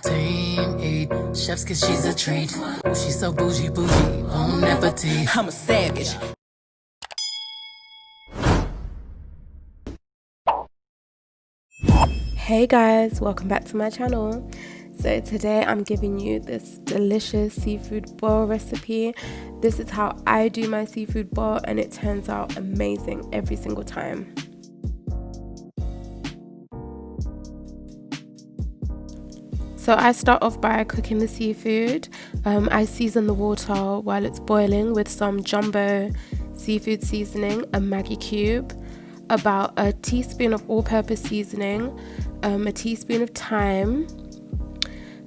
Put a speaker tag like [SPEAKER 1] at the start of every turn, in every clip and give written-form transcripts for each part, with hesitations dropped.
[SPEAKER 1] protein, eat chefs cause she's a treat. Ooh, she's so bougie, bon appetit. I'm a savage.
[SPEAKER 2] Hey guys, welcome back to my channel. So today I'm giving you this delicious seafood boil recipe. This is how I do my seafood boil and it turns out amazing every single time. So I start off by cooking the seafood. I season the water while it's boiling with some jumbo seafood seasoning, a Maggi cube, about a teaspoon of all-purpose seasoning, a teaspoon of thyme,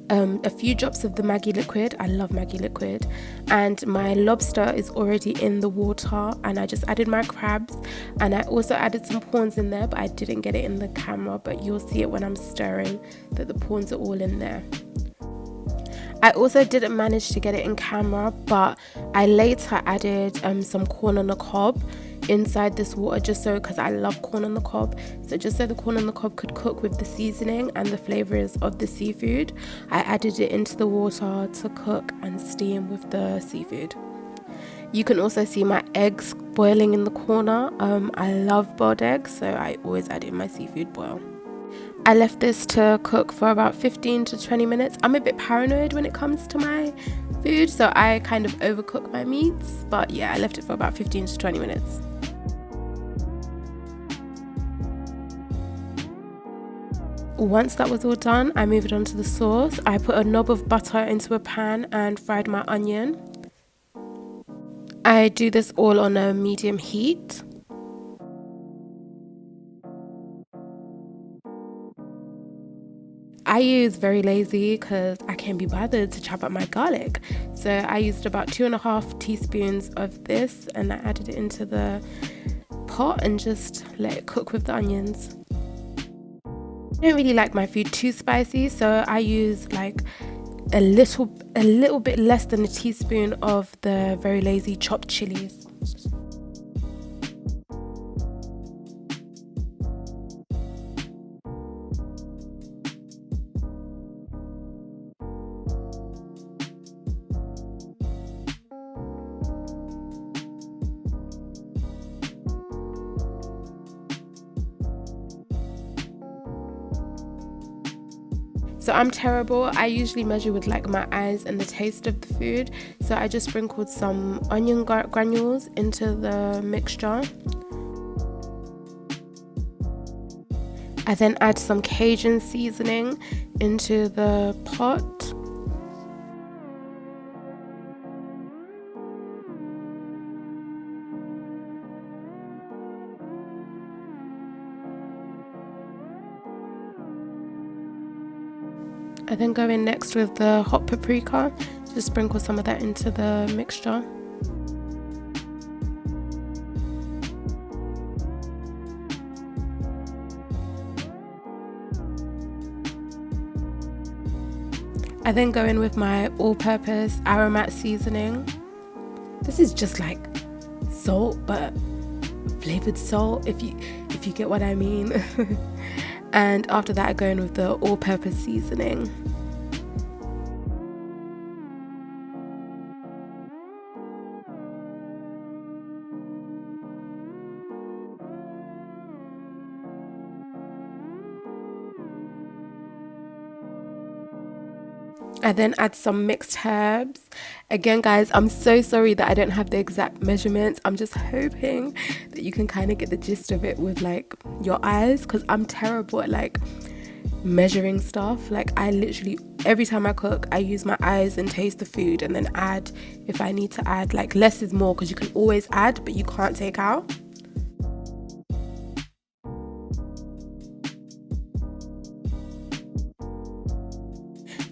[SPEAKER 2] a few drops of the Maggi liquid. I love Maggi liquid. And my lobster is already in the water, and I just added my crabs, and I also added some prawns in there, but I didn't get it in the camera, but you'll see it when I'm stirring that the prawns are all in there. I also didn't manage to get it in camera, but I later added some corn on the cob inside this water, just so, because I love corn on the cob, so just so the corn on the cob could cook with the seasoning and the flavors of the seafood, I added it into the water to cook and steam with the seafood. You can also see my eggs boiling in the corner. I love boiled eggs, so I always add it in my seafood boil. I left this to cook for about 15 to 20 minutes. I'm a bit paranoid when it comes to my food, so I kind of overcook my meats, but yeah, I left it for about 15 to 20 minutes. Once that was all done, I moved on to the sauce. I put a knob of butter into a pan and fried my onion. I do this all on a medium heat. I use Very Lazy because I can't be bothered to chop up my garlic. So I used about 2.5 teaspoons of this, and I added it into the pot and just let it cook with the onions. I don't really like my food too spicy, so I use like a little bit less than a teaspoon of the Very Lazy chopped chillies. So I'm terrible. I usually measure with like my eyes and the taste of the food. So I just sprinkled some onion granules into the mixture. I then add some Cajun seasoning into the pot. I then go in next with the hot paprika, just sprinkle some of that into the mixture. I then go in with my all-purpose Aromat seasoning. This is just like salt, but flavored salt, if you get what I mean. And after that I go in with the all-purpose seasoning. I then add some mixed herbs. Again guys, I'm so sorry that I don't have the exact measurements. I'm just hoping that you can kind of get the gist of it with like your eyes, because I'm terrible at like measuring stuff. Like I literally, every time I cook, I use my eyes and taste the food and then add if I need to add. Like less is more, because you can always add but you can't take out.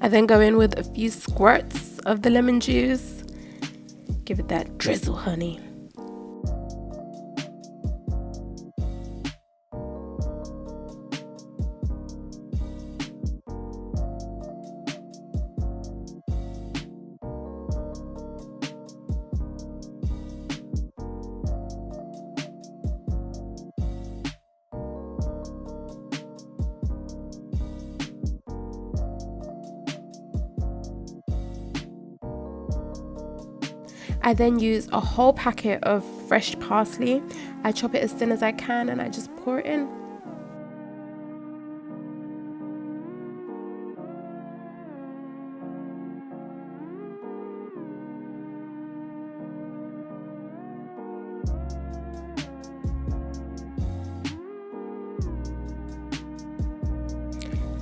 [SPEAKER 2] I then go in with a few squirts of the lemon juice. Give it that drizzle, honey. I then use a whole packet of fresh parsley. I chop it as thin as I can and I just pour it in.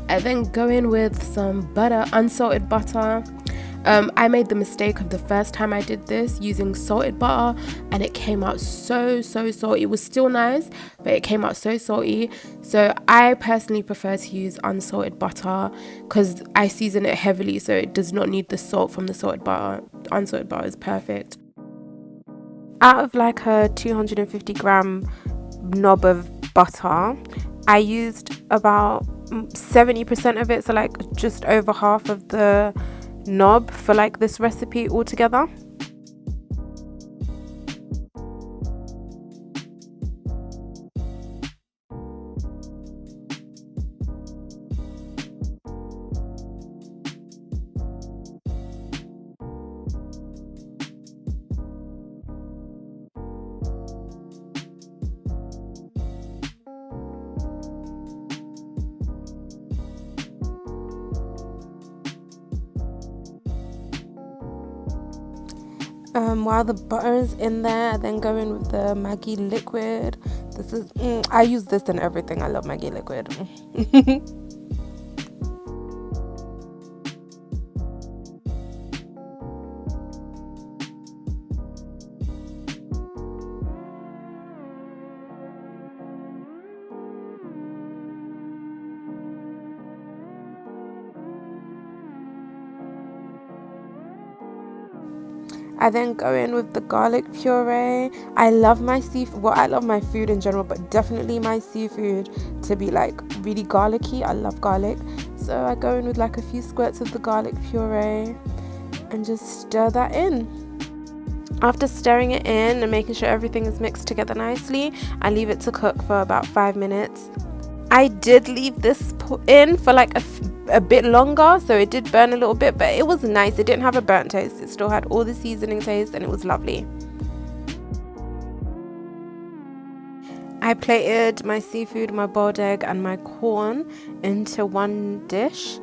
[SPEAKER 2] I then go in with some butter, unsalted butter. I made the mistake of the first time I did this using salted butter, and it came out so salty. It was still nice, but it came out so salty. So I personally prefer to use unsalted butter because I season it heavily, so it does not need the salt from the salted butter. Unsalted butter is perfect. Out of like a 250 gram knob of butter, I used about 70% of it, so like just over half of the knob for like this recipe altogether. While the butter is in there, I then go in with the Maggi liquid. This is I use this in everything. I love Maggi liquid. I then go in with the garlic puree. I love my seafood. Well, I love my food in general, but definitely my seafood to be like really garlicky. I love garlic. So I go in with like a few squirts of the garlic puree and just stir that in. After stirring it in and making sure everything is mixed together nicely, I leave it to cook for about 5 minutes. I did leave this in for like a bit longer, so it did burn a little bit, but it was nice. It didn't have a burnt taste. It still had all the seasoning taste and it was lovely. I plated my seafood, my boiled egg and my corn into one dish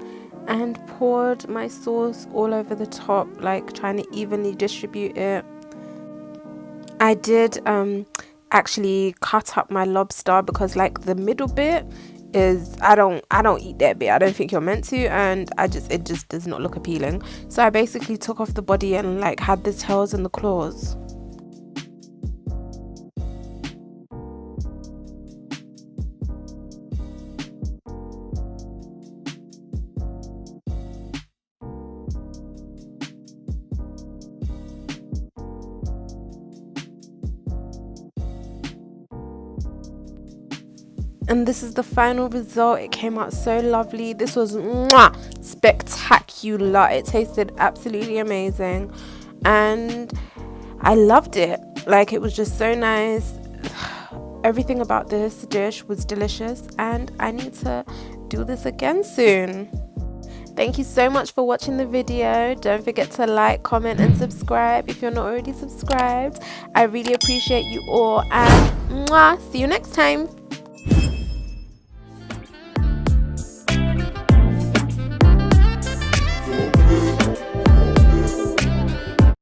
[SPEAKER 2] and poured my sauce all over the top, like trying to evenly distribute it. I did actually cut up my lobster because like the middle bit is I don't eat that bit. I don't think you're meant to, and it just does not look appealing. So I basically took off the body and like had the tails and the claws. And this is the final result. It came out so lovely. This was spectacular. It tasted absolutely amazing and I loved it. Like, it was just so nice. Everything about this dish was delicious and I need to do this again soon. Thank you so much for watching the video. Don't forget to like, comment and subscribe if you're not already subscribed. I really appreciate you all, and see you next time.